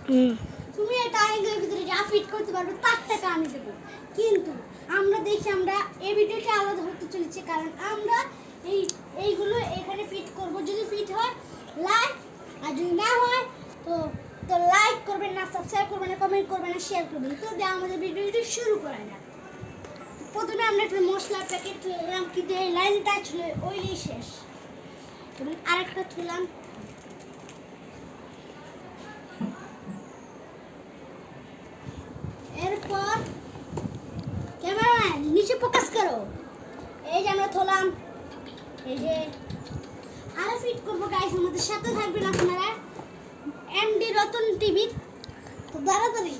তুমি এই ট্রায়াঙ্গেলের ভিতরে যা ফিট করতে পারবে তার টাকা আমি দেবো। কিন্তু আমরা দেখি আমরা এই ভিডিওটা আলাদা হতে চলেছে, কারণ আমরা এইগুলো এখানে ফিট করব। যদি ফিট হয় লাইক, আর যদি না হয় তো তো লাইক করবেন না, সাবস্ক্রাইব করবেন না, কমেন্ট করবেন না, শেয়ার করবেন। তো আমাদের ভিডিওটি শুরু করা যাক। প্রথমে আমরা একটা মশলার প্যাকেট তুললাম, কিন্তু এই লাইনটা ছিল ওইটাই শেষ, এবং আরেকটা তুললাম। এরপর ক্যামেরাম্যান নিচে ফোকাস করো। এই যে আমরা থলাম, এই যে আরো ফিট করবো গাইস। আমাদের সাথে থাকবেন আপনারা এমডি রতন টিভি। তো তাড়াতাড়ি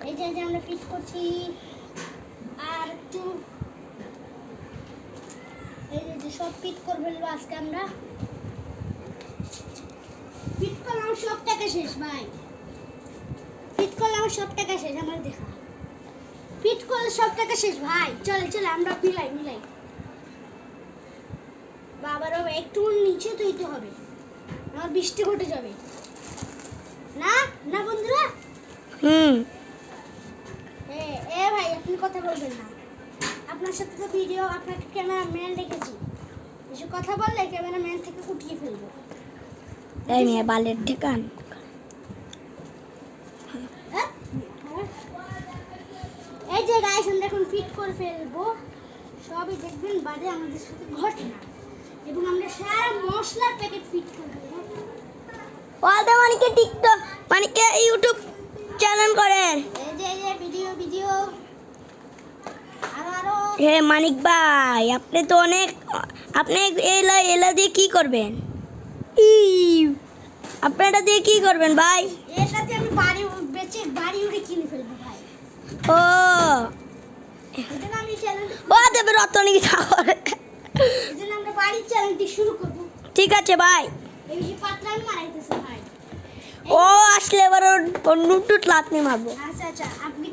এই যে আমরা ফিট করছি। আর একটু এই যে সব ফিট করে ফেলবো আজকে আমরা। ফিট করলাম, সব টাকা শেষ ভাই। ফিট করলাম, সব টাকা শেষ। আমার দেখা ফিট করলে সব টাকা শেষ ভাই। চলে চলে আমরা মিলাই বাবার বাবা একটু নিচে তুইতে হবে, আমার বৃষ্টি ঘটে যাবে না না বন্ধুরা। এ ভাই আপনি কথা বলবেন না, আপনার সাথে তো ভিডিও, আপনাকে ক্যামেরাম্যান রেখেছি। এসব কথা বললে ক্যামেরাম্যান থেকে উঠিয়ে ফেলবো। এই মেয়ে বালের ঠেকান। এই যে গাইস আমরা এখন ফিট করে ফেলবো। সবই দেখবেন বাদে আমাদের সাথে ঘটে না, এবং আমরা সারা মশলার প্যাকেট ফিট করে দেবো। ওদের মানিকে টিকটক মানিকে ইউটিউব চ্যানেল করেন। এই যে ভিডিও আরো হে মানিক ভাই, আপনি তো অনেক, আপনি এলা দিয়ে কি করবেন? আপনি এটা দিয়ে কি করবেন ভাই? এটাতে আমি বাড়ি উড়ে কিনে ফেলবো ভাই। ও এটা আমি চ্যানেল ও দেবে রতনী ঠাকুর। এজন্য আমরা বাড়ির চ্যানেলটি শুরু করব। ঠিক আছে ভাই। এই যে পাতলা মারাইতেছে ভাই। ও আসলে এবার ওর নুটুট লাতনি মারবো। আচ্ছা আপনি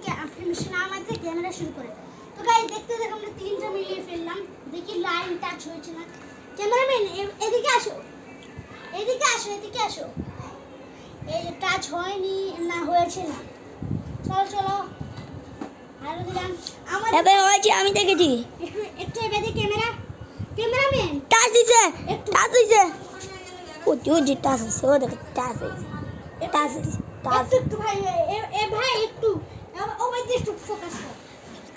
মিশন আমাদের ক্যামেরা শুরু করে। তো গাইস দেখতে আমরা তিনটা মিলিয়ে ফেললাম। দেখি লাইন টাচ হয়েছে না। ক্যামেরাম্যান এদিকে আসো। এই যে টাচ হয়নি না, হয়েছে না। চলো আরো দিলাম। এবে হয়েছে, আমি দেখেছি। একটু এবারে ক্যামেরাম্যান টাচ দিছে। ও যে টাচ আছে, ও দেখে টাচ একটু ভাই। ভাই একটু ও ভাই একটু ফোকাস কর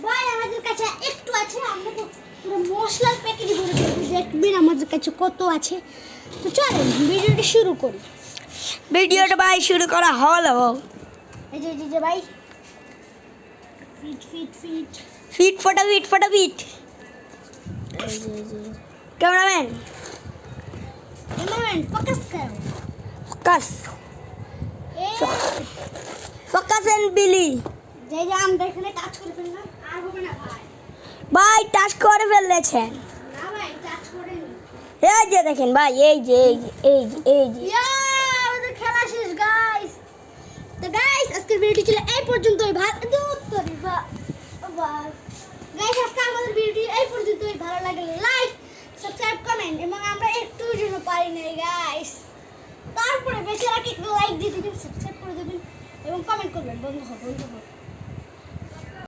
ভাই। আমাদের কাছে একটু আছে, আমরা তো পুরো মশলার প্যাকেট ভরে ফেলবো। দেখবেন আমাদের কাছে কত আছে। তো চলেন ভিডিওটা শুরু করি। ভিডিওটা ভাই শুরু করা হলো। এই যে ভাই ফিট ফটা ফিট। এই যে ক্যামেরাম্যান ফোকাস করো। ফোকাস এন্ড বিলি। যে আমরা এখানে টাচ করে ফেললাম, আর হবে না ভাই। ভাই টাচ করে ফেলেছেন। না ভাই টাচ করেনি। এই যে দেখেন ভাই, এই যে আমাদের খেলা শেষ গাইস। তো গাইস আজকের ভিডিওটি ছিল এই পর্যন্তই। গাইস আজকে আমাদের ভিডিওটি এই পর্যন্তই। ভালো লাগলে লাইক, সাবস্ক্রাইব, কমেন্ট, এবং আমরা একটু জন্য পারি না গাইস। তারপরে বেশি আর একটু লাইক দিয়ে দিবেন, সাবস্ক্রাইব করে দেবেন এবং কমেন্ট করবেন। বন্ধু